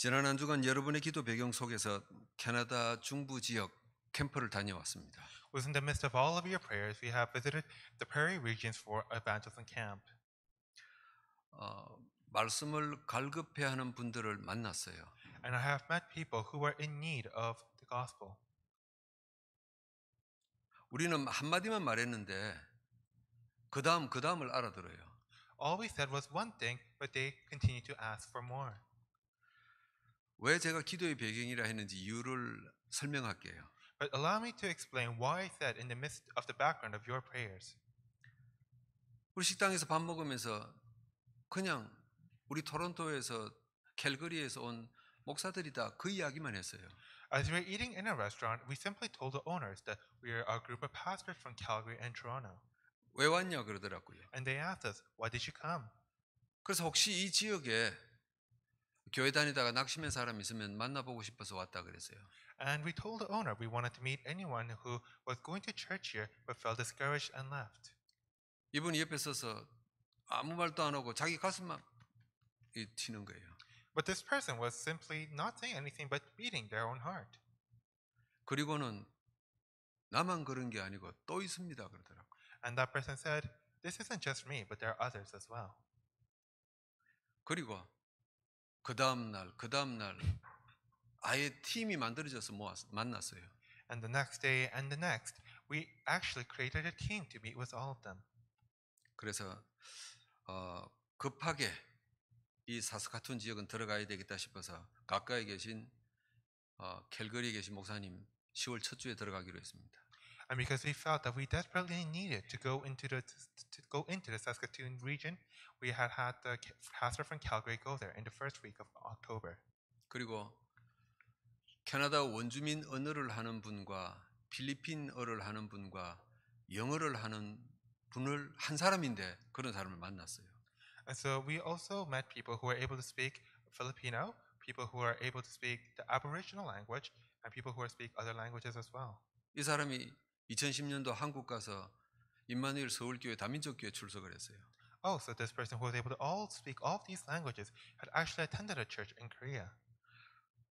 지난 한 주간 여러분의 기도 배경 속에서 캐나다 중부 지역 캠프를 다녀왔습니다. Within the midst of all of your prayers, we have visited the prairie regions for evangelism camp. 말씀을 갈급해하는 분들을 만났어요. And I have met people who were in need of the gospel. 우리는 한마디만 말했는데 그 다음을 알아들어요. All we said was one thing, but they continued to ask for more. 왜 제가 기도의 배경이라 했는지 이유를 설명할게요. But allow me to explain why I said in the midst of the background of your prayers. 우리 식당에서 밥 먹으면서 그냥 우리 토론토에서 캘거리에서 온 목사들이다 그 이야기만 했어요. As we were eating in a restaurant, we simply told the owners that we are a group of pastors from Calgary and Toronto. 왜 왔냐 그러더라고요. And they asked us, why did you come? 그래서 혹시 이 지역에 교회 다니다가 낙심한 사람 있으면 만나보고 싶어서 왔다 그랬어요. And we told the owner we wanted to meet anyone who was going to church here but felt discouraged and left. 이분이 옆에 서서 아무 말도 안 하고 자기 가슴만 튀는 거예요. But this person was simply not saying anything but beating their own heart. 그리고는 나만 그런 게 아니고 또 있습니다 그러더라고요. And that person said, this isn't just me, but there are others as well. 그리고 그 다음 날 아예 팀이 만들어져서 만났어요. And the next day and the next, we actually created a team to meet with all of them. 그래서 급하게 이 사스카툰 지역은 들어가야 되겠다 싶어서 가까이 계신 캘거리에 계신 목사님 10월 첫 주에 들어가기로 했습니다. And because we felt that we desperately needed to go into the Saskatoon region, we had the pastor from Calgary go there in the first week of October. 그리고 캐나다 원주민 언어를 하는 분과 필리핀어를 하는 분과 영어를 하는 분을 한 사람인데 그런 사람을 만났어요. And so we also met people who were able to speak Filipino, people who are able to speak the Aboriginal language, and people who speak other languages as well. 이 사람이 2010년도 한국 가서 임마누엘 서울교회 다민족교회 출석을 했어요. Oh, so this person who was able to all speak all of these languages had actually attended a church in Korea.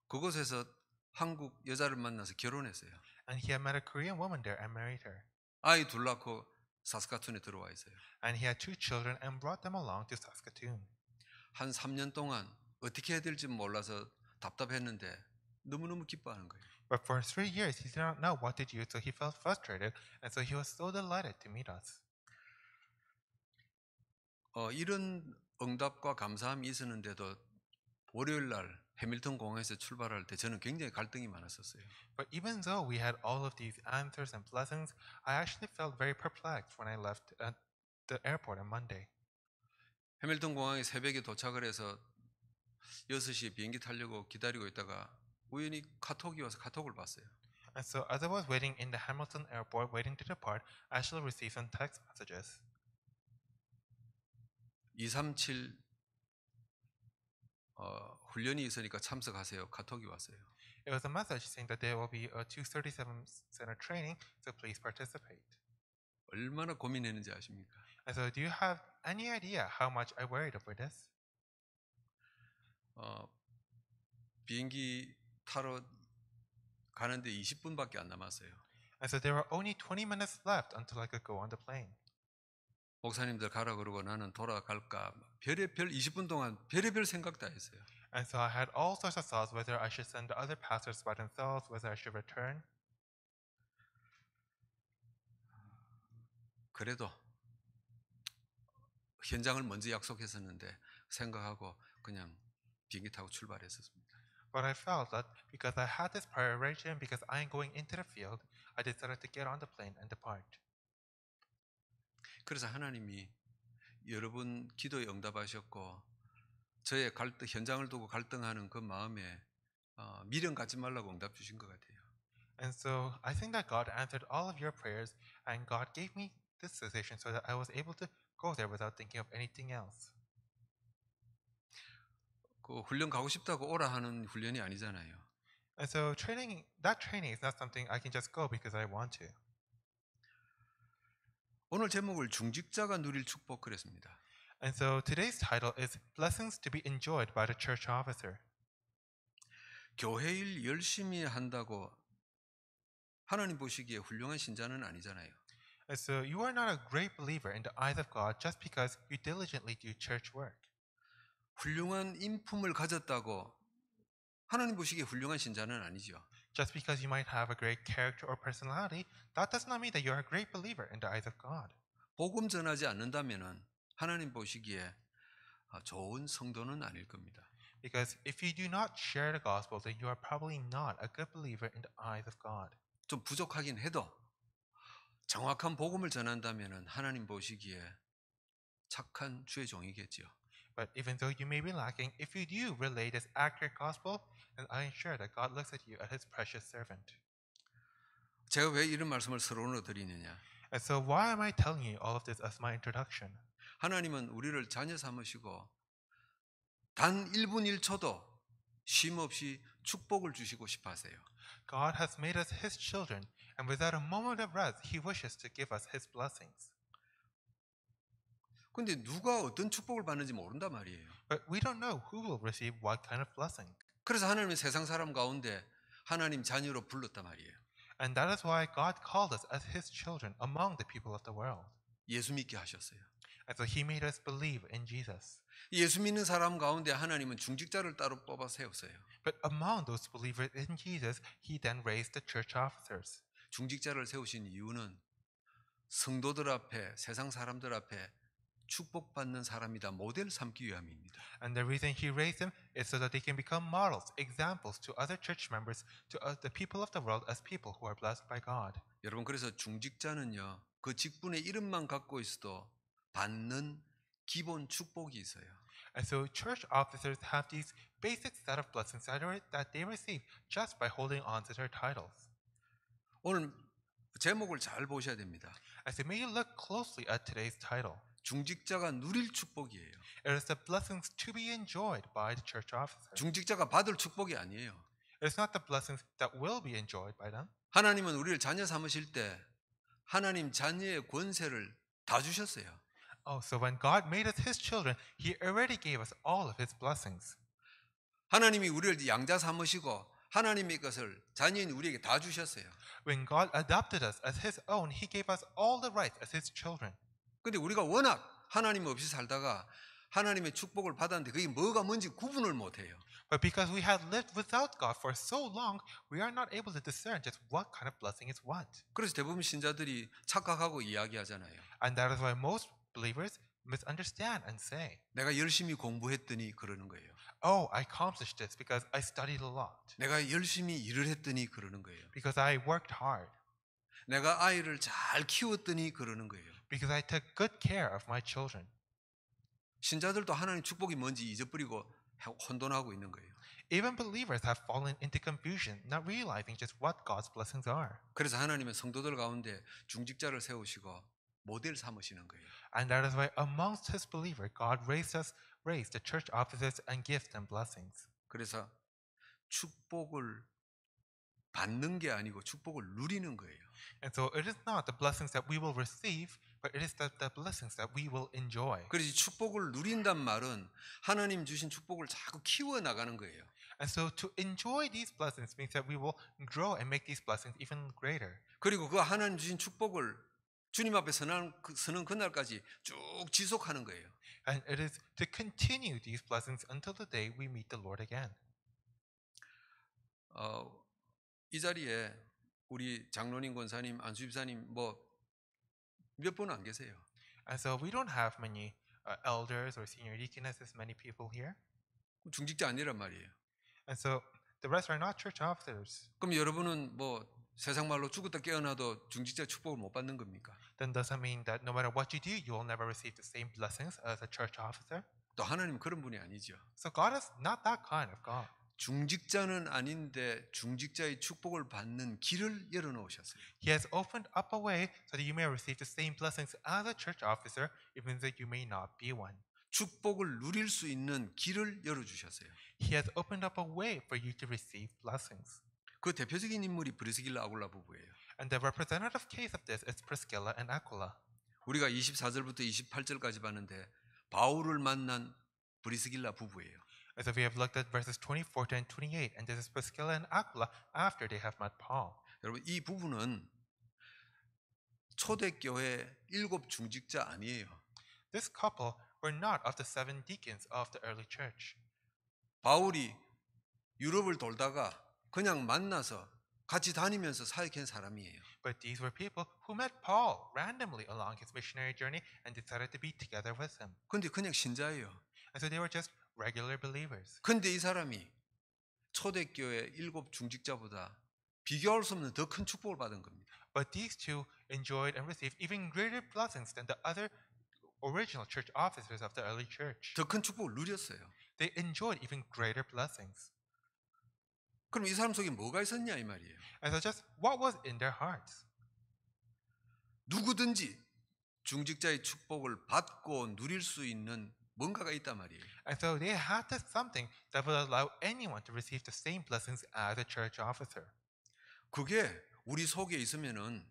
그곳에서 한국 여자를 만나서 결혼했어요. And he had met a Korean woman there and married her. 아이 둘 낳고 사스카툰에 들어와 있어요. And he had 2 children and brought them along to Saskatoon. 한 3년 동안 어떻게 해야 될지 몰라서 답답했는데 너무너무 기뻐하는 거예요. But for 3 years, he did not know what to do, so he felt frustrated, and so he was so delighted to meet us. 이런 응답과 감사함이 있었는데도 월요일 날 해밀턴 공항에서 출발할 때 저는 굉장히 갈등이 많았었어요. But even though we had all of these answers and blessings, I actually felt very perplexed when I left at the airport on Monday. 해밀턴 공항에 새벽에 도착을 해서 6시에 비행기 타려고 기다리고 있다가 우연히 카톡이 와서 카톡을 봤어요. And so as I was waiting in the Hamilton airport, waiting to depart, I actually received some text messages. 237 훈련이 있으니까 참석하세요. 카톡이 왔어요. It was a message saying that there will be a 237 center training, so please participate. 얼마나 고민했는지 아십니까? And so do you have any idea how much I worried over this? 비행기 타러 가는데 20분밖에 안 남았어요. And so there were only 20 minutes left until I could go on the plane. 목사님들 가라 그러고 나는 돌아갈까 별의별 20분 동안 별의별 생각 다 했어요. And so I had all sorts of thoughts whether I should send the other pastors by themselves, whether I should return. 그래도 현장을 먼저 약속했었는데 생각하고 그냥 비행기 타고 출발했었습니다. But I felt that because I had this prior arrangement, because I am going into the field, I decided to get on the plane and depart. 그래서 하나님이 여러분 기도에 응답하셨고 저의 현장을 두고 갈등하는 그 마음에 미련 갖지 말라고 응답 주신 것 같아요. And so I think that God answered all of your prayers, and God gave me this decision so that I was able to go there without thinking of anything else. 그 훈련 가고 싶다고 오라 하는 훈련이 아니잖아요. And so that training is not something I can just go because I want to. 오늘 제목을 중직자가 누릴 축복 그랬습니다. And so today's title is Blessings to be Enjoyed by the Church Officer. 교회 일 열심히 한다고 하나님 보시기에 훌륭한 신자는 아니잖아요. And so you are not a great believer in the eyes of God just because you diligently do church work. 훌륭한 인품을 가졌다고 하나님 보시기에 훌륭한 신자는 아니죠. Just because you might have a great character or personality, that does not mean that you're a great believer in the eyes of God. 복음 전하지 않는다면은 하나님 보시기에 좋은 성도는 아닐 겁니다. Because if you do not share the gospel, then you are probably not a good believer in the eyes of God. 좀 부족하긴 해도 정확한 복음을 전한다면은 하나님 보시기에 착한 주의 종이겠지요. But even though you may be lacking, if you do relay this accurate gospel, then I am sure that God looks at you as his precious servant. 제가 왜 이런 말씀을 서론으로 드리느냐? And so why am I telling you all of this as my introduction? 하나님은 우리를 자녀 삼으시고 단 1분 1초도 쉼 없이 축복을 주시고 싶어 하세요. God has made us his children, and without a moment of rest, he wishes to give us his blessings. 근데 누가 어떤 축복을 받는지 모른단 말이에요. But we don't know who will receive what kind of blessing. 그래서 하나님은 세상 사람 가운데 하나님 자녀로 불렀단 말이에요. And that is why God called us as his children among the people of the world. 예수 믿게 하셨어요. And so he made us believe in Jesus. 예수 믿는 사람 가운데 하나님은 중직자를 따로 뽑아 세웠어요. But among those believers in Jesus, he then raised the church officers. 중직자를 세우신 이유는 성도들 앞에 세상 사람들 앞에 축복받는 사람이다 모델 삼기 위함입니다. And the reason he raised them is so that they can become models, examples to other church members, to the people of the world as people who are blessed by God. 여러분 그래서 중직자는요 그 직분의 이름만 갖고 있어도 받는 기본 축복이 있어요. And so church officers have these basic set of blessings that they receive just by holding on to their titles. 오늘 제목을 잘 보셔야 됩니다. And so may you look closely at today's title. 중직자가 누릴 축복이에요. It is the blessings to be enjoyed by the church officers. 중직자가 받을 축복이 아니에요. It is not the blessings that will be enjoyed by them. 하나님은 우리를 자녀 삼으실 때 하나님 자녀의 권세를 다 주셨어요. Oh, so when God made us his children, he already gave us all of his blessings. 하나님이 우리를 양자 삼으시고 하나님의 것을 자녀인 우리에게 다 주셨어요. When God adopted us as his own, he gave us all the rights as his children. 근데 우리가 워낙 하나님 없이 살다가 하나님의 축복을 받았는데 그게 뭐가 뭔지 구분을 못 해요. But because we had lived without God for so long, we are not able to discern just what kind of blessing is what. 그래서 대부분 신자들이 착각하고 이야기하잖아요. And that is why most believers misunderstand and say, 내가 열심히 공부했더니 그러는 거예요. oh, I accomplished this because I studied a lot, 내가 열심히 일을 했더니 그러는 거예요. because I worked hard, 내가 아이를 잘 키웠더니 그러는 거예요. because I took good care of my children. 신자들도 하나님 축복이 뭔지 잊어버리고 혼돈하고 있는 거예요. Even believers have fallen into confusion, not realizing just what God's blessings are. 그래서 하나님은 성도들 가운데 중직자를 세우시고 모델 삼으시는 거예요. And that is why amongst his believers, God raised the church officers and gave them blessings. 그래서 축복을 받는 게 아니고 축복을 누리는 거예요. And so it is not the blessings that we will receive, but it is the blessings that we will enjoy. 그래서 축복을 누린단 말은 하나님 주신 축복을 자꾸 키워 나가는 거예요. And so to enjoy these blessings means that we will grow and make these blessings even greater. 그리고 그 하나님 주신 축복을 주님 앞에 서는 그날까지 쭉 지속하는 거예요. And it is to continue these blessings until the day we meet the Lord again. 이 자리에 우리 장로님, 권사님, 안수집사님 뭐 몇 분 안 계세요. And so we don't have many elders or senior deaconesses, many people here. 중직자 아니란 말이에요. And so the rest are not church officers. 그럼 여러분은 뭐 세상 말로 죽었다 깨어나도 중직자 축복을 못 받는 겁니까? Then does that mean that no matter what you do, you will never receive the same blessings as a church officer? 또 하나님 그런 분이 아니죠. So God is not that kind of God. 중직자는 아닌데 중직자의 축복을 받는 길을 열어놓으셨어요. He has opened up a way so that you may receive the same blessings as a church officer, even though you may not be one. 축복을 누릴 수 있는 길을 열어주셨어요. He has opened up a way for you to receive blessings. 그 대표적인 인물이 브리스길라 아굴라 부부예요. And the representative case of this is Priscilla and Aquila. 우리가 24절부터 28절까지 봤는데 바울을 만난 브리스길라 부부예요. And so we have looked at verses 24 to 28, and this is Priscilla and Aquila after they have met Paul. 여러분 이 부분은 초대교회 7 중직자 아니에요. This couple were not of the 7 deacons of the early church. 바울이 유럽을 돌다가 그냥 만나서 같이 다니면서 사역한 사람이에요. But these were people who met Paul randomly along his missionary journey and decided to be together with him. 근데 그냥 신자예요. And so they were just regular believers. 근데 이 사람이 초대교회 7 중직자보다 비교할 수 없는 더 큰 축복을 받은 겁니다. But these two enjoyed and received even greater blessings than the other original church officers of the early church. 더 큰 축복을 누렸어요. They enjoyed even greater blessings. 그럼 이 사람 속에 뭐가 있었냐 이 말이에요. And so just what was in their hearts? 누구든지 중직자의 축복을 받고 누릴 수 있는 뭔가가 있단 말이에요. And so they had this something that would allow anyone to receive the same blessings as a church officer. 그게 우리 속에 있으면은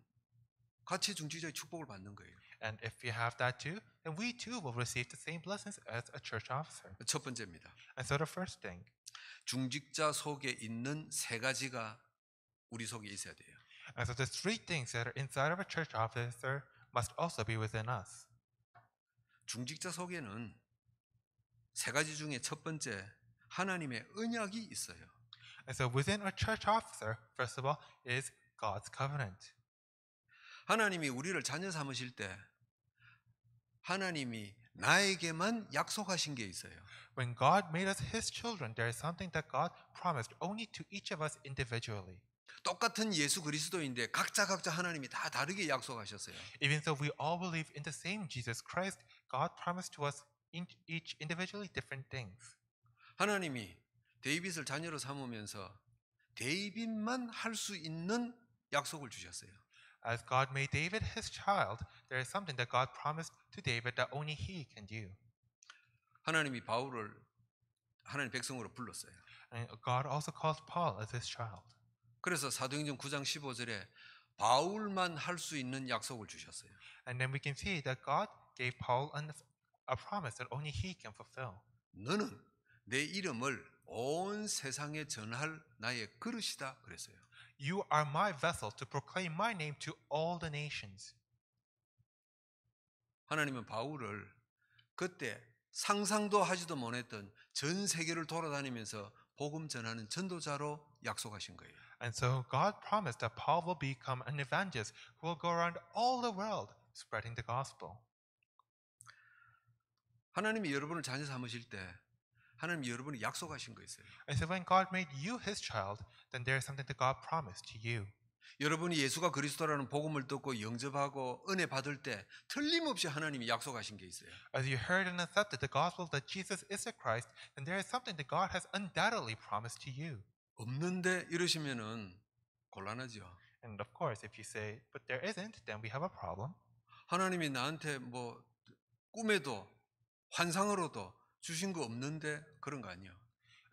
같이 중직자의 축복을 받는 거예요. And if we have that too, then we too will receive the same blessings as a church officer. 첫 번째입니다. And so the first thing, 중직자 속에 있는 3가지가 우리 속에 있어야 돼요. and so the 3 things that are inside of a church officer must also be within us. 중직자 속에는 3가지 중에 첫 번째 하나님의 언약이 있어요. And so within a church officer, first of all, is God's covenant. 하나님이 우리를 자녀 삼으실 때 하나님이 나에게만 약속하신 게 있어요. When God made us His children, there is something that God promised only to each of us individually. 똑같은 예수 그리스도인데 각자 하나님이 다 다르게 약속하셨어요. Even though we all believe in the same Jesus Christ, God promised to us each individually different things. 하나님이 데이빗을 자녀로 삼으면서 데이빗만 할 수 있는 약속을 주셨어요. As God made David His child, there is something that God promised to David that only He can do. 하나님이 바울을 하나님 백성으로 불렀어요. And God also called Paul as His child. 그래서 사도행전 9장 15절에 바울만 할 수 있는 약속을 주셨어요. And then we can see that God gave Paul a promise that only he can fulfill. 너는 내 이름을 온 세상에 전할 나의 그릇이다 그랬어요. You are my vessel to proclaim my name to all the nations. 하나님은 바울을 그때 상상도 하지도 못했던 전 세계를 돌아다니면서 복음 전하는 전도자로 약속하신 거예요. And so God promised that Paul will become an evangelist who will go around all the world spreading the gospel. 하나님이 여러분을 자녀 삼으실 때 하나님이 여러분이 약속하신 거 있어요. And so when God made you His child, then there is something that God promised to you. 여러분이 예수가 그리스도라는 복음을 듣고 영접하고 은혜 받을 때 틀림없이 하나님이 약속하신 게 있어요. As you heard and accepted the gospel that Jesus is the Christ, then there is something that God has undoubtedly promised to you. 없는데 이러시면은 곤란하죠. And of course, if you say, but there isn't, then we have a problem. 하나님이 나한테 뭐 꿈에도 환상으로도 주신 거 없는데 그런 거 아니에요.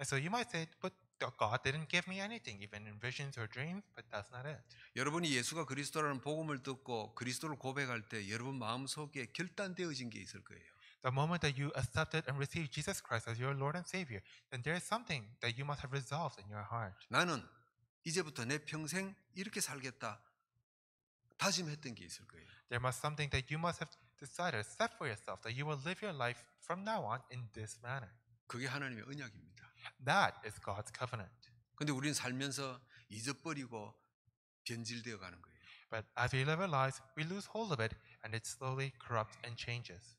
And so you might say, but God didn't give me anything, even in visions or dreams, but that's not it. 여러분이 예수가 그리스도라는 복음을 듣고 그리스도를 고백할 때 여러분 마음속에 결단되어진 게 있을 거예요. The moment that you accepted and received Jesus Christ as your Lord and Savior, then there is something that you must have resolved in your heart. 나는 이제부터 내 평생 이렇게 살겠다 다짐했던 게 있을 거예요. There must something that you must have decided, set for yourself, that you will live your life from now on in this manner. 그게 하나님의 언약입니다. That is God's covenant. 근데 우리는 살면서 잊어버리고 변질되어 가는 거예요. But as we live our lives, we lose hold of it, and it slowly corrupts and changes.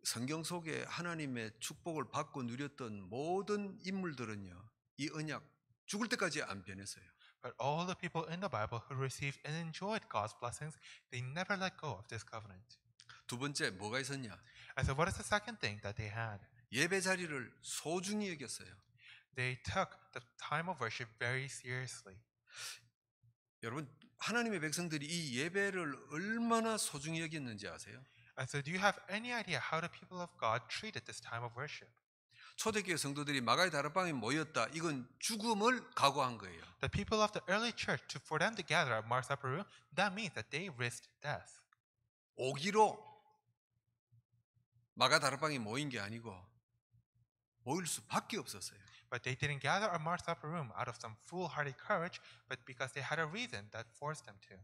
성경 속에 하나님의 축복을 받고 누렸던 모든 인물들은요, 이 언약 죽을 때까지 안 변했어요. But all the people in the Bible who received and enjoyed God's blessings, they never let go of this covenant. 두 번째 뭐가 있었냐? And so what is the second thing that they had? 예배 자리를 소중히 여겼어요. They took the time of worship very seriously. 여러분 하나님의 백성들이 이 예배를 얼마나 소중히 여겼는지 아세요? And so do you have any idea how the people of God treated this time of worship? 초대교회 성도들이 마가의 다락방에 모였다. 이건 죽음을 각오한 거예요. The people of the early church, for them to gather at Mark's upper room, that means that they risked death. 오기로 마가 다락방에 모인 게 아니고 모일 수밖에 없었어요. But they didn't gather a Martha upper room out of some foolhardy courage, but because they had a reason that forced them to.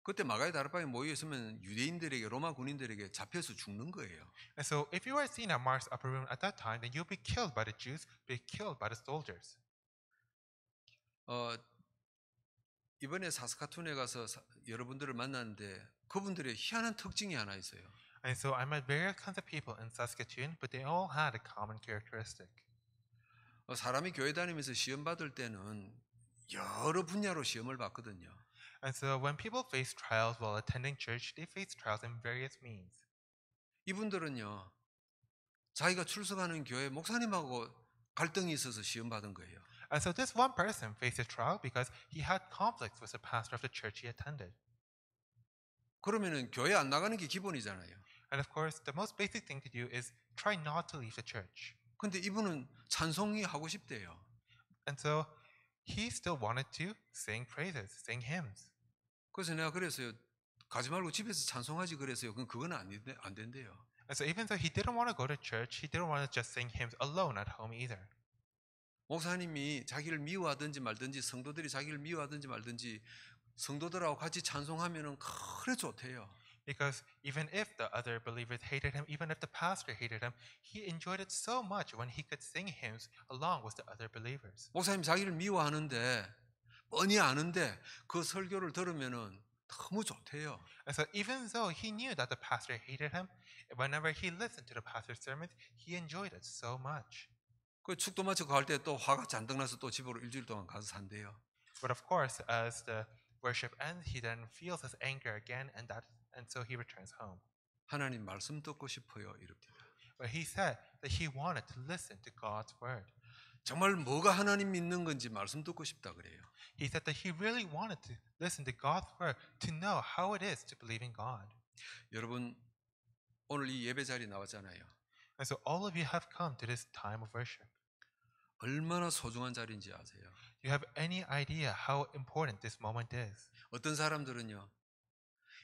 그때 마가의 다락방에 모여 있으면 유대인들에게 로마 군인들에게 잡혀서 죽는 거예요. And so if you were seen at Mark's upper room at that time, then you'll be killed by the Jews, be killed by the soldiers. 이번에 사스카툰에 가서 여러분들을 만났는데 그분들의 희한한 특징이 하나 있어요. And so I met various kinds of people in Saskatoon, but they all had a common characteristic. 사람이 교회 다니면서 시험 받을 때는 여러 분야로 시험을 받거든요. And so when people face trials while attending church, they face trials in various means. 이분들은요, 자기가 출석하는 교회 목사님하고 갈등이 있어서 시험 받은 거예요. And so this one person faced a trial because he had conflicts with the pastor of the church he attended. 그러면은 교회 안 나가는 게 기본이잖아요. And of course, the most basic thing to do is try not to leave the church. 근데 이분은 찬송이 하고 싶대요. And so he still wanted to sing praises, sing hymns. 그래서 내가 그랬어요. 가지 말고 집에서 찬송하지 그랬어요. 그건 안 된대요. And so even though he didn't want to go to church, he didn't want to just sing hymns alone at home either. 목사님이 자기를 미워하든지 말든지 성도들이 자기를 미워하든지 말든지 성도들하고 같이 찬송하면은 그래 좋대요. Because even if the other believers hated him, even if the pastor hated him, he enjoyed it so much when he could sing hymns along with the other believers. 목사님 자기를 미워하는데 뻔히 아는데 그 설교를 들으면은 너무 좋대요. And so even though he knew that the pastor hated him, whenever he listened to the pastor's sermons, he enjoyed it so much. 그 축도 마치고 갈 때 또 화가 잔뜩 나서 또 집으로 일주일 동안 가서 산대요. But of course, as the worship ends, he then feels his anger again, and so he returns home. 하나님 말씀 듣고 싶어요 이럽니다. But he said that he wanted to listen to God's word. 정말 뭐가 하나님 믿는 건지 말씀 듣고 싶다 그래요. He said that he really wanted to listen to God's word to know how it is to believe in God. 여러분 오늘 이 예배 자리 나왔잖아요. And so all of you have come to this time of worship. 얼마나 소중한 자리인지 아세요? Do you have any idea how important this moment is? 어떤 사람들은요.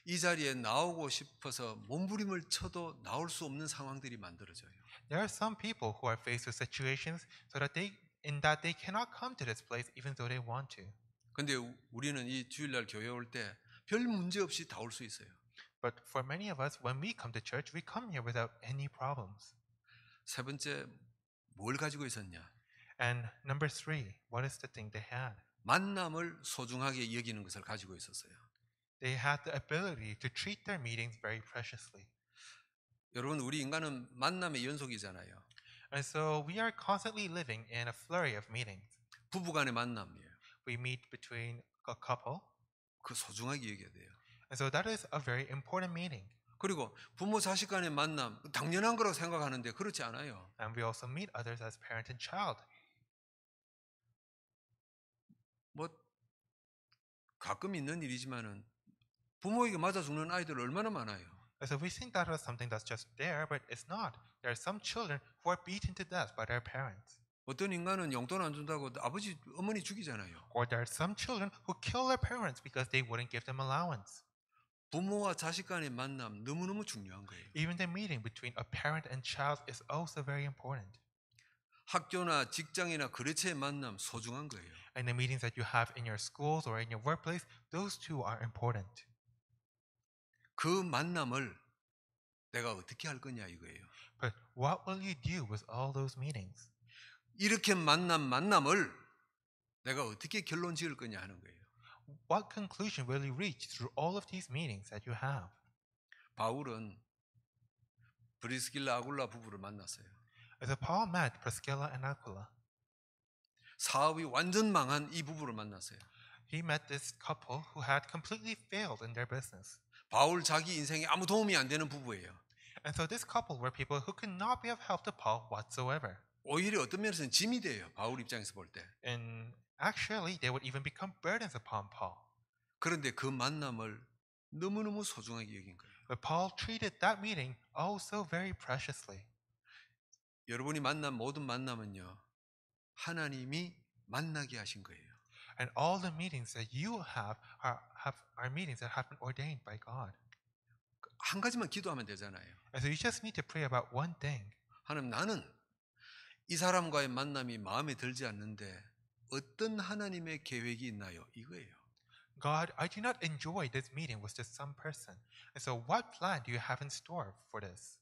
이 자리에 나오고 싶어서 몸부림을 쳐도 나올 수 없는 상황들이 만들어져요. There are some people who are faced with situations so that they cannot come to this place even though they want to. 근데 우리는 이 주일날 교회 올 때 별 문제 없이 다 올 수 있어요. But for many of us, when we come to church, we come here without any problems. 세 번째 뭘 가지고 있었냐? And number 3, what is the thing they had? 만남을 소중하게 여기는 것을 가지고 있었어요. They had the ability to treat their meetings very preciously. 여러분 우리 인간은 만남의 연속이잖아요. And so we are constantly living in a flurry of meetings. 부부간의 만남이에요. We meet between a couple. 그 소중하게 여겨야 돼요. And so that is a very important meeting. 그리고 부모 자식 간의 만남 당연한 거라고 생각하는데 그렇지 않아요. And we also meet others as parent and child. 뭐 가끔 있는 일이지만은 부모에게 맞아 죽는 아이들 얼마나 많아요. And so we think that is something that's just there, but it's not. There are some children who are beaten to death by their parents. 어떤 인간은 용돈 안 준다고 아버지 어머니 죽이잖아요. Or there are some children who kill their parents because they wouldn't give them allowance. 부모와 자식 간의 만남 너무너무 중요한 거예요. Even the meeting between a parent and child is also very important. 학교나 직장이나 거래처의 만남 소중한 거예요. And the meetings that you have in your schools or in your workplace, those two are important. 그 만남을 내가 어떻게 할 거냐 이거예요. But what will you do with all those meetings? 이렇게 만남을 내가 어떻게 결론 지을 거냐 하는 거예요. What conclusion will you reach through all of these meetings that you have? 바울은 브리스길라 아굴라 부부를 만났어요. As Paul met Priscilla and Aquila, 사업이 완전 망한 이 부부를 만났어요. he met this couple who had completely failed in their business. 바울 자기 인생에 아무 도움이 안 되는 부부예요. And so this couple were people who could not be of help to Paul whatsoever. 오히려 어떤 면에서는 짐이 돼요. 바울 입장에서 볼 때. And actually, they would even become burdens upon Paul. 그런데 그 만남을 너무너무 소중하게 여긴 거예요. But Paul treated that meeting oh so very preciously. 여러분이 만난 모든 만남은요. 하나님이 만나게 하신 거예요. And all the meetings that you have are meetings that have been ordained by God. 한 가지만 기도하면 되잖아요. And so you just need to pray about one thing. 하나님 나는 이 사람과의 만남이 마음에 들지 않는데 어떤 하나님의 계획이 있나요? 이거예요. God, I do not enjoy this meeting with just some person. And so what plan do you have in store for this?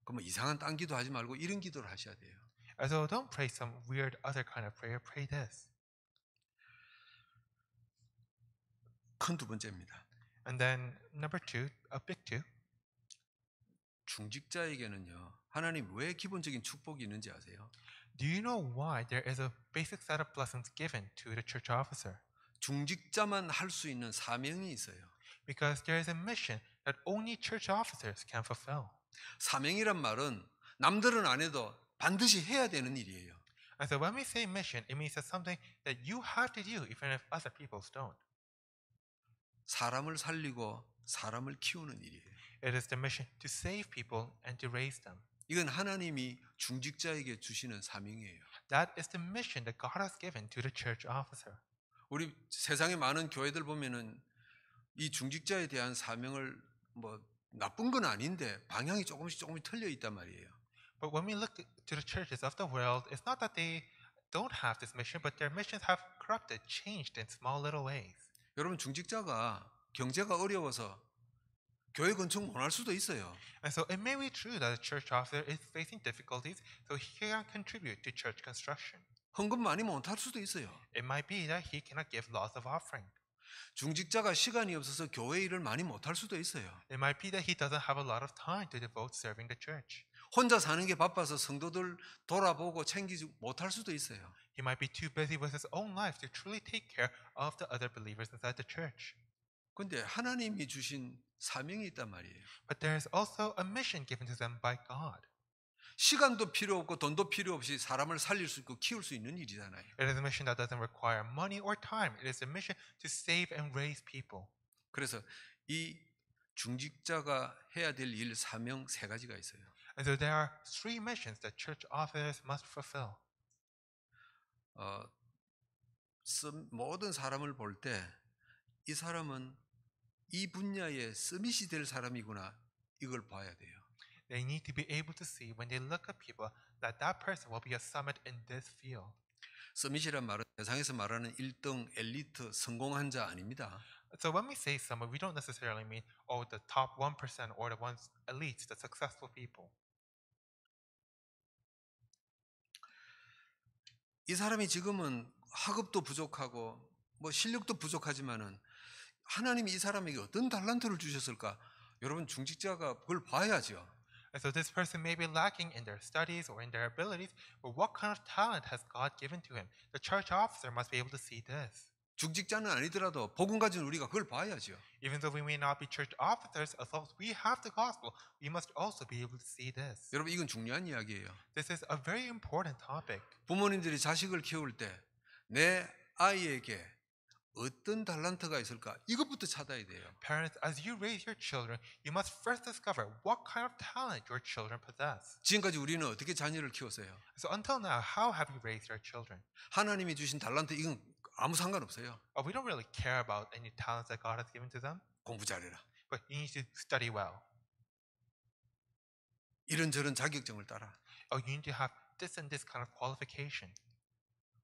그럼 이상한 딴 기도 하지 말고 이런 기도를 하셔야 돼요. And so don't pray some weird other kind of prayer. Pray this. 큰 두 번째입니다. And then number two, a big two. 중직자에게는요, 하나님 왜 기본적인 축복이 있는지 아세요? Do you know why there is a basic set of blessings given to the church officer? 중직자만 할 수 있는 사명이 있어요. Because there is a mission that only church officers can fulfill. 사명이란 말은 남들은 안 해도 반드시 해야 되는 일이에요. And so when we say mission, it means that something that you have to do even if other people don't. 사람을 살리고 사람을 키우는 일이에요. It is the mission to save people and to raise them. 이건 하나님이 중직자에게 주시는 사명이에요. That is the mission that God has given to the church officer. 우리 세상의 많은 교회들 보면은 이 중직자에 대한 사명을 뭐 나쁜 건 아닌데 방향이 조금씩 틀려 있단 말이에요. But when we look to the churches of the world, it's not that they don't have this mission, but their missions have corrupted, changed in small little ways. 여러분 중직자가 경제가 어려워서 교회 건축 못 할 수도 있어요. And so it may be true that a church officer is facing difficulties, so he can contribute to church construction. 헌금 많이 못 할 수도 있어요. It might be that he cannot give lots of offering. 중직자가 시간이 없어서 교회 일을 많이 못 할 수도 있어요. It might be that he doesn't have a lot of time to devote serving the church. 혼자 사는 게 바빠서 성도들 돌아보고 챙기지 못할 수도 있어요. He might be too busy with his own life to truly take care of the other believers inside the church. 근데 하나님이 주신 사명이 있단 말이에요. But there is also a mission given to them by God. 시간도 필요 없고 돈도 필요 없이 사람을 살릴 수 있고 키울 수 있는 일이잖아요. It is a mission that doesn't require money or time. It is a mission to save and raise people. 그래서 이 중직자가 해야 될 일 사명 세 가지가 있어요. And so there are three missions that church officers must fulfill. 모든 사람을 볼 때 이 사람은 이 분야에 서밋이 될 사람이구나 이걸 봐야 돼요. They need to be able to see when they look at people that that person will be a summit in this field. 서밋이란 말은 세상에서 말하는 1등 엘리트 성공한 자 아닙니다. So when we say summit, we don't necessarily mean, oh, the top 1% or the ones elites, the successful people. 이 사람이 지금은 학업도 부족하고 뭐 실력도 부족하지만은 하나님이 이 사람에게 어떤 달란트를 주셨을까? 여러분 중직자가 그걸 봐야죠. And so this person may be lacking in their studies or in their abilities, but what kind of talent has God given to him? The church officer must be able to see this. 중직자는 아니더라도 복음 가진 우리가 그걸 봐야죠. Even though we may not be church officers, as long as we have the gospel, we must also be able to see this. 여러분 이건 중요한 이야기예요. This is a very important topic. 부모님들이 자식을 키울 때 내 아이에게 어떤 달란트가 있을까? 이것부터 찾아야 돼요. Parents, as you raise your children, you must first discover what kind of talent your children possess. 지금까지 우리는 어떻게 자녀를 키웠어요? So until now, how have you raised your children? 하나님이 주신 달란트 이건 아무 상관없어요. We don't really care about any talents that God has given to them, 공부 잘해라. but you need to study well. 이런저런 자격증을 따라. You need to have this and this kind of qualification.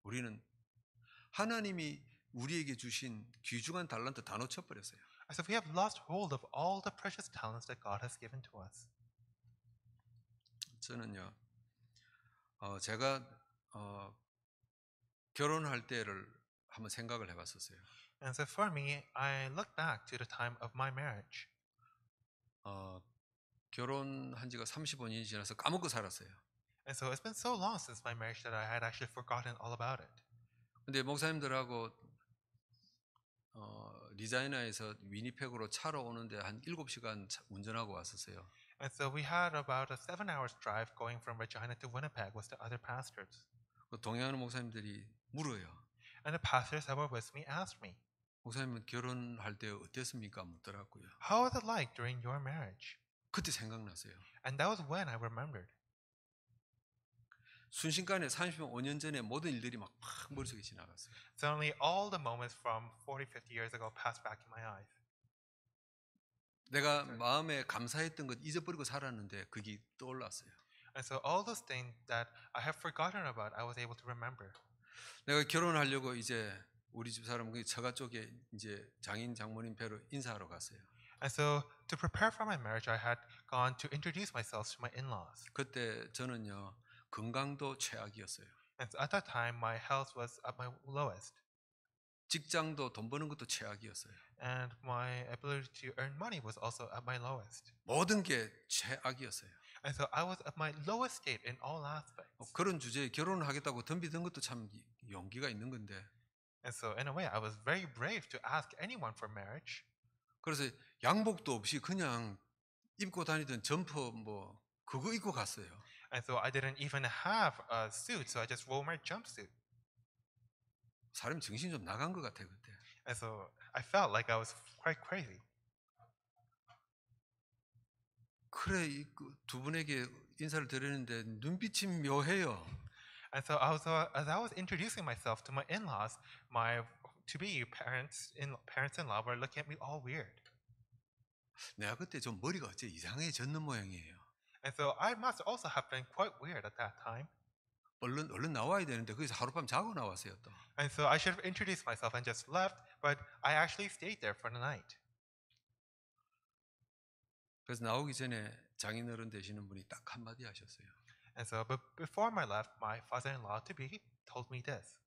우리는 하나님이 우리에게 주신 귀중한 달란트 다 놓쳐버렸어요. So we have lost hold of all the precious talents that God has given to us. 저는요, 제가 결혼할 때를 한번 생각을 해봤었어요. And so for me, I look back to the time of my marriage. 결혼한 지가 35년이 지나서 까먹고 살았어요. And so it's been so long since my marriage that I had actually forgotten all about it. 근데 목사님들하고 리자이나에서 위니펙으로 차로 오는데 한 7시간 운전하고 왔었어요. And so we had about a 7 hours drive going from Regina to Winnipeg with the other pastors. 동행하는 목사님들이 물어요. And the pastors that were with me asked me, 목사님은 결혼할 때 어땠습니까? 묻더라고요. how was it like during your marriage? 그때 생각났어요. And that was when I remembered. 순식간에 35년 전에 모든 일들이 막 머릿속에 지나갔어요. Suddenly all the moments from 40, 50 years ago passed back in my eyes. 내가 마음에 감사했던 것 잊어버리고 살았는데 그게 떠올랐어요. And so all those things that I have forgotten about, I was able to remember. 내가 결혼하려고 이제 우리 집 사람 그 처가 쪽에 이제 장인 장모님 뵈러 인사하러 갔어요. And so to prepare for my marriage, I had gone to introduce myself to my in-laws. 그때 저는요 건강도 최악이었어요. And so at that time, my health was at my lowest. 직장도 돈 버는 것도 최악이었어요. And my ability to earn money was also at my lowest. 모든 게 최악이었어요. And so I was at my lowest state in all aspects. 그런 주제에 결혼을 하겠다고 덤비던 것도 참 용기가 있는 건데. And so in a way, I was very brave to ask anyone for marriage. 그래서 양복도 없이 그냥 입고 다니던 점퍼 뭐 그거 입고 갔어요. And so I didn't even have a suit, so I just wore my jumpsuit. 사람이 정신이 좀 나간 것 같아 그때. And so I felt like I was quite crazy. 그래 두 분에게 인사를 드렸는데 눈빛이 묘해요. And so as I was introducing myself to my in-laws, my to-be parents-in-law were looking at me all weird. 내가 그때 좀 머리가 어째 이상해졌는 모양이에요. And so I must also have been quite weird at that time. 얼른 나와야 되는데 거기서 하룻밤 자고 나왔어요 또. And so I should have introduced myself and just left, but I actually stayed there for the night. 그래서 나오기 전에 장인어른 되시는 분이 딱 한마디 하셨어요. And so but before I left, my father-in-law to be told me this.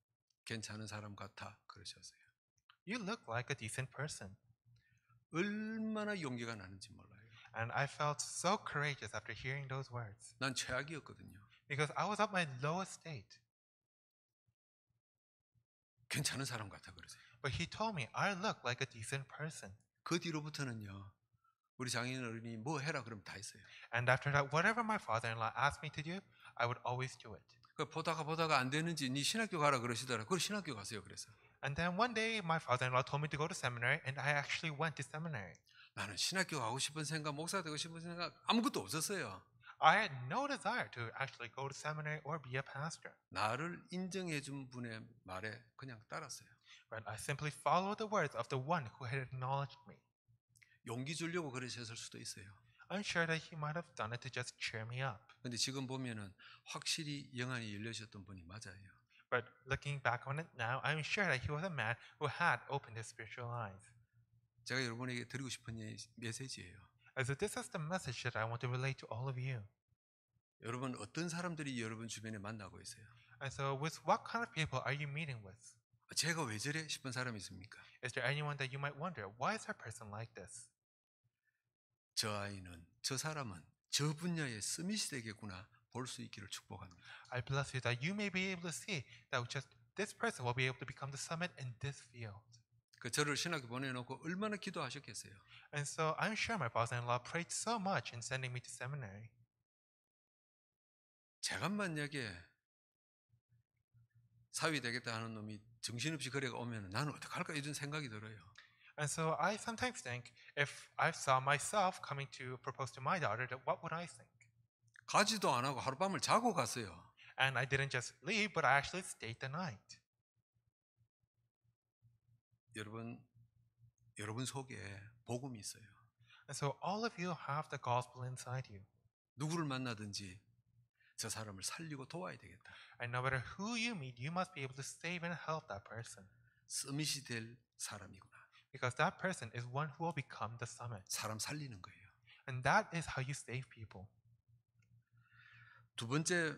괜찮은 사람 같아 그러셨어요. You look like a decent person. 얼마나 용기가 나는지 몰라요. And I felt so courageous after hearing those words. 난 최악이었거든요. Because I was at my lowest state. 괜찮은 사람 같아 그러세요. But he told me I look like a decent person. 그 뒤로부터는요. 우리 장인어른이 뭐 해라 그러면 다 했어요. And after that, whatever my father-in-law asked me to do, I would always do it. 그 보다가 안 되는지 네 신학교 가라 그러시더라. 그걸 신학교 가세요 그래서. And then one day, my father-in-law told me to go to seminary, and I actually went to seminary. 나는 신학교 가고 싶은 생각, 목사 되고 싶은 생각 아무것도 없었어요. I had no desire to actually go to seminary or be a pastor. 나를 인정해 준 분의 말에 그냥 따랐어요. But I simply followed the words of the one who had acknowledged me. 용기 주려고 그러셨을 수도 있어요. I'm sure that he might have done it to just cheer me up. 근데 지금 보면은 확실히 영안이 열려졌던 분이 맞아요. But looking back on it now, I'm sure that he was a man who had opened his spiritual eyes. 제가 여러분에게 드리고 싶은 메시지예요. And so this is the message that I want to relate to all of you. 여러분 어떤 사람들이 여러분 주변에 만나고 있어요? And so with what kind of people are you meeting with? 제가 왜 저래 싶은 사람이 있습니까? Is there anyone that you might wonder, why is that person like this? 저 아이는, 저 사람은 저 분야의 스밋이 되겠구나 볼 수 있기를 축복합니다. I bless you that you may be able to see that just this person will be able to become the summit in this field. 그 저를 신학교 보내놓고 얼마나 기도하셨겠어요. And so I'm sure my father-in-law prayed so much in sending me to seminary. 제가 만약에 사위 되겠다 하는 놈이 정신없이 거래가 오면 나는 어떡할까 이런 생각이 들어요. And so I sometimes think, if I saw myself coming to propose to my daughter, that what would I think? 가지도 안 하고 하룻밤을 자고 갔어요. And I didn't just leave, but I actually stayed the night. 여러분 속에 복음이 있어요. And so all of you have the gospel inside you. 누구를 만나든지 저 사람을 살리고 도와야 되겠다. And no matter who you meet, you must be able to save and help that person. 서밋이 될 사람이구나. Because that person is one who will become the summit. 사람 살리는 거예요. And that is how you save people. 두 번째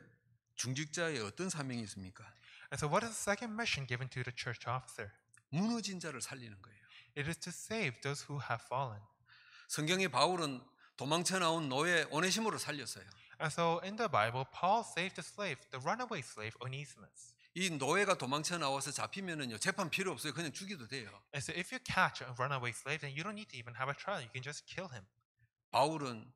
중직자의 어떤 사명이 있습니까? And so what is the second mission given to the church officer? 무너진 자를 살리는 거예요. It is to save those who have fallen. 성경의 바울은 도망쳐 나온 노예 오네시모를 살렸어요. And so in the Bible, Paul saved the slave, the runaway slave Onesimus. 이 노예가 도망쳐 나와서 잡히면은요 재판 필요 없어요. 그냥 죽여도 돼요. And so if you catch a runaway slave, then you don't need to even have a trial. You can just kill him. 바울은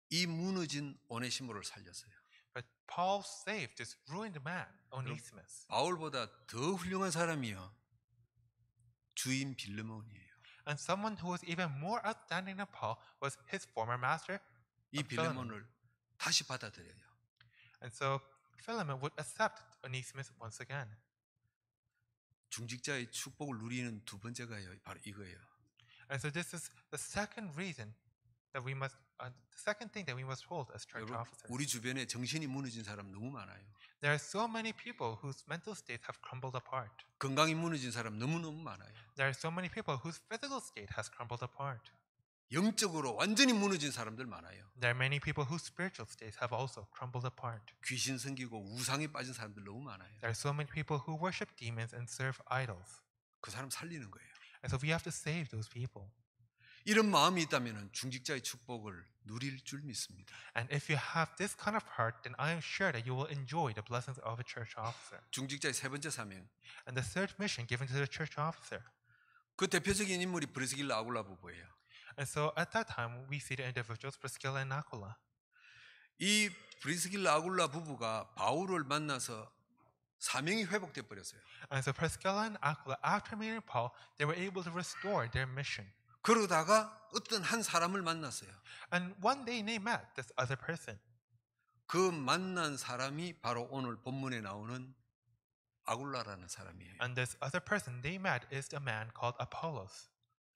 이 무너진 오네시모를 살렸어요. But Paul saved this ruined man, Onesimus. 바울보다 더 훌륭한 사람이요. 주인 빌레몬이에요. And someone who was even more outstanding than Paul was his former master, 이 Philemon. 빌레몬을 다시 받아들여요. And so Philemon would accept Onesimus once again. 중직자의 축복을 누리는 두 번째가요. 바로 이거예요. And so this is the second reason that we must The second thing that we must hold as church 여러분, officers. 우리 주변에 정신이 무너진 사람 너무 많아요. There are so many people whose mental states have crumbled apart. 건강이 무너진 사람 너무너무 많아요. There are so many people whose physical state has crumbled apart. 영적으로 완전히 무너진 사람들 많아요. There are many people whose spiritual states have also crumbled apart. 귀신 섬기고 우상에 빠진 사람들 너무 많아요. There are so many people who worship demons and serve idols. 그 사람 살리는 거예요. And so we have to save those people. 이런 마음이 있다면 중직자의 축복을 누릴 줄 믿습니다. And if you have this kind of heart, then I am sure that you will enjoy the blessings of a church officer. 중직자의 세 번째 사명. And the third mission given to the church officer. 그 대표적인 인물이 브리스길라 아굴라 부부예요. And so at that time, we see the individuals, Priscilla and Aquila. 이 브리스길라 아굴라 부부가 바울을 만나서 사명이 회복돼 버렸어요. And so Priscilla and Aquila, after meeting Paul, they were able to restore their mission. 그러다가 어떤 한 사람을 만났어요. And one day they met this other person. 그 만난 사람이 바로 오늘 본문에 나오는 아굴라라는 사람이에요. And this other person they met is a man called Apollos.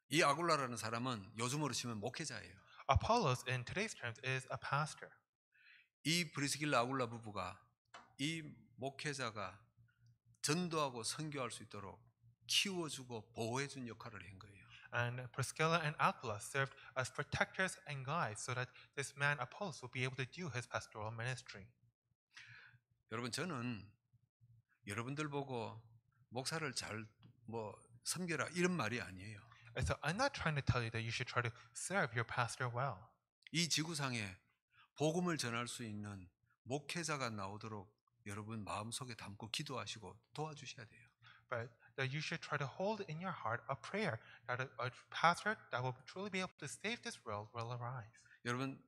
이 아굴라라는 사람은 요즘으로 치면 목회자예요. Apollos, in today's terms, is a pastor. 이 브리스길라 아굴라 부부가 이 목회자가 전도하고 선교할 수 있도록 키워주고 보호해준 역할을 한 거예요. And Priscilla and Aquila served as protectors and guides so that this man Apollos would be able to do his pastoral ministry. 여러분, 저는 여러분들 보고 목사를 잘 섬겨라 이런 말이 아니에요. And so I'm not trying to tell you that you should try to serve your pastor well. 이 지구상에 복음을 전할 수 있는 목회자가 나오도록 여러분 마음속에 담고 기도하시고 도와주셔야 돼요. But that you should try to hold in your heart a prayer that a pastor that will truly be able to save this world will arise. 여러분,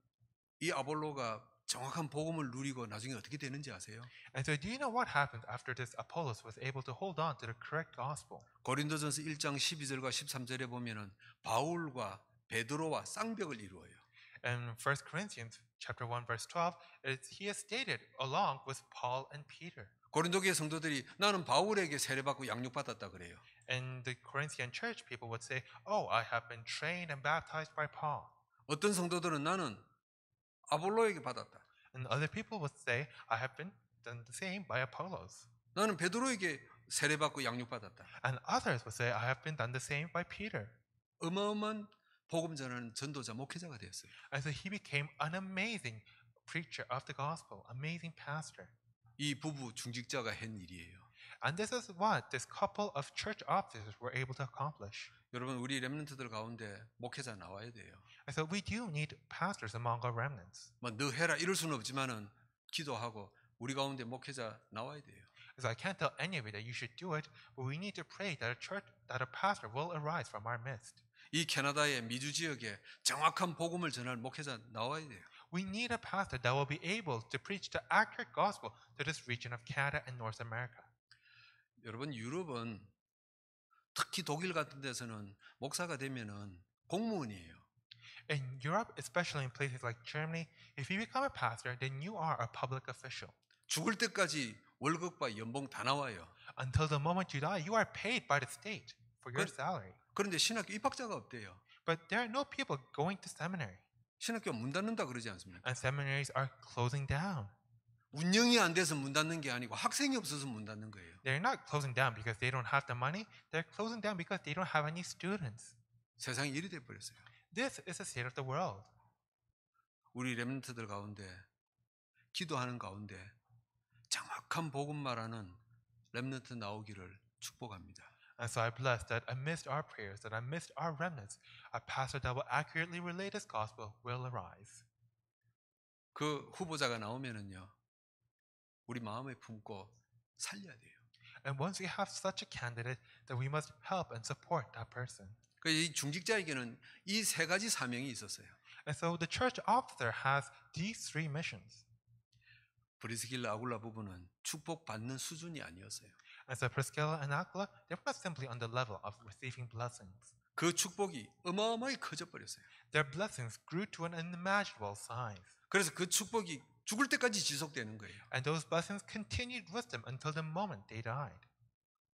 이 아볼로가 정확한 복음을 누리고 나중에 어떻게 되는지 아세요? And so do you know what happened after this Apollos was able to hold on to the correct gospel? 고린도전서 1장 12절과 13절에 보면은 바울과 베드로와 쌍벽을 이루어요. In 1 Corinthians chapter 1 verse 12, he is stated along with Paul and Peter. 고린도교의 성도들이 나는 바울에게 세례받고 양육받았다 그래요. And the Corinthian church people would say, "Oh, I have been trained and baptized by Paul." 어떤 성도들은 나는 아볼로에게 받았다. And other people would say, "I have been done the same by Apollos." 나는 베드로에게 세례받고 양육받았다. And others would say, "I have been done the same by Peter." 어마어마한 복음 전하는 전도자 목회자가 되었어요. And so he became an amazing preacher of the gospel, amazing pastor. 이 부부 중직자가 한 일이에요. And this is what this couple of church officers were able to accomplish. 여러분, 우리 렘넌트들 가운데 목회자 나와야 돼요. And so we do need pastors among our remnants. 너 해라 이럴 수는 없지만은 기도하고 우리 가운데 목회자 나와야 돼요. So I can't tell any of you that you should do it, but we need to pray that a pastor will arise from our midst. 이 캐나다의 미주 지역에 정확한 복음을 전할 목회자 나와야 돼요. We need a pastor that will be able to preach the accurate gospel to this region of Canada and North America. 여러분, 유럽은 특히 독일 같은 데서는 목사가 되면은 공무원이에요. In Europe, especially in places like Germany, if you become a pastor, then you are a public official. 죽을 때까지 월급과 연봉 다 나와요. Until the moment you die, you are paid by the state for your Good. salary. 그런데 신학교 입학자가 없대요. But there are no people going to seminary, 신학교 문 닫는다 그러지 않습니까? and seminaries are closing down. 운영이 안 돼서 문 닫는 게 아니고 학생이 없어서 문 닫는 거예요. They're not closing down because they don't have the money. They're closing down because they don't have any students. 세상이 이리 돼 버렸어요. This is the state of the world. 우리 렘넌트들 가운데 기도하는 가운데 정확한 복음 말하는 렘넌트 나오기를 축복합니다. And so I bless that amidst our prayers, that amidst our remnants, a pastor that will accurately relay this gospel will arise. 그 후보자가 나오면은요, 우리 마음에 품고 살려야 돼요. And once we have such a candidate, then we must help and support that person. 이 중직자에게는 이 세 가지 사명이 있었어요. And so the church officer has these three missions. 브리스길라 아굴라 부부는 축복받는 수준이 아니었어요. And so Priscilla and Aquila, they were not simply on the level of receiving blessings. 그 축복이 어마어마하게 커져 버렸어요. Their blessings grew to an unimaginable size. 그래서 그 축복이 죽을 때까지 지속되는 거예요. And those blessings continued with them until the moment they died.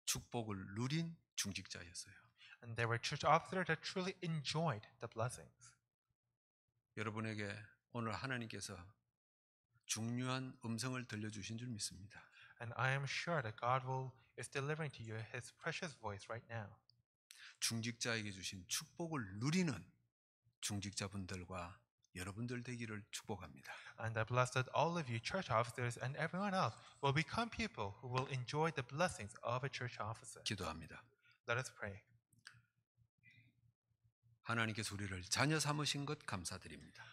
축복을 누린 중직자였어요. And they were church officers that truly enjoyed the blessings. 여러분에게 오늘 하나님께서 중요한 음성을 들려주신 줄 믿습니다. And I am sure that God is delivering to you His precious voice right now. 중직자에게 주신 축복을 누리는 중직자분들과 여러분들 되기를 축복합니다. And I bless that all of you church officers and everyone else will become people who will enjoy the blessings of a church officer. 기도합니다. Let us pray. 하나님께서 우리를 자녀 삼으신 것 감사드립니다.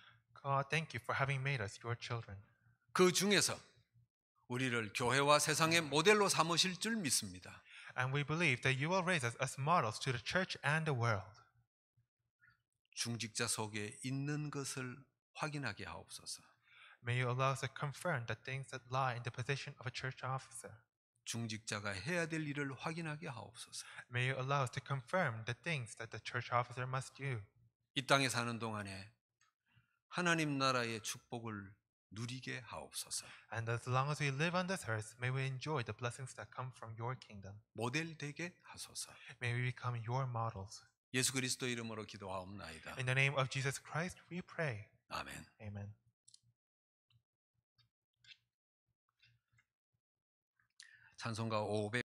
God, thank you for having made us your children. 그 중에서 우리를 교회와 세상의 모델로 삼으실 줄 믿습니다. And we believe that you will raise us as models to the church and the world. 중직자 속에 있는 것을 확인하게 하옵소서. May you allow us to confirm the things that lie in the position of a church officer. 중직자가 해야 될 일을 확인하게 하옵소서. May you allow us to confirm the things that the church officer must do. 이 땅에 사는 동안에 하나님 나라의 축복을 누리게 하옵소서. And as long as we live on this earth, may we enjoy the blessings that come from your kingdom. 모델 되게 하소서. May we become your models. 예수 그리스도 이름으로 기도하옵나이다. In the name of Jesus Christ, we pray. 아멘. Amen. 찬송가 500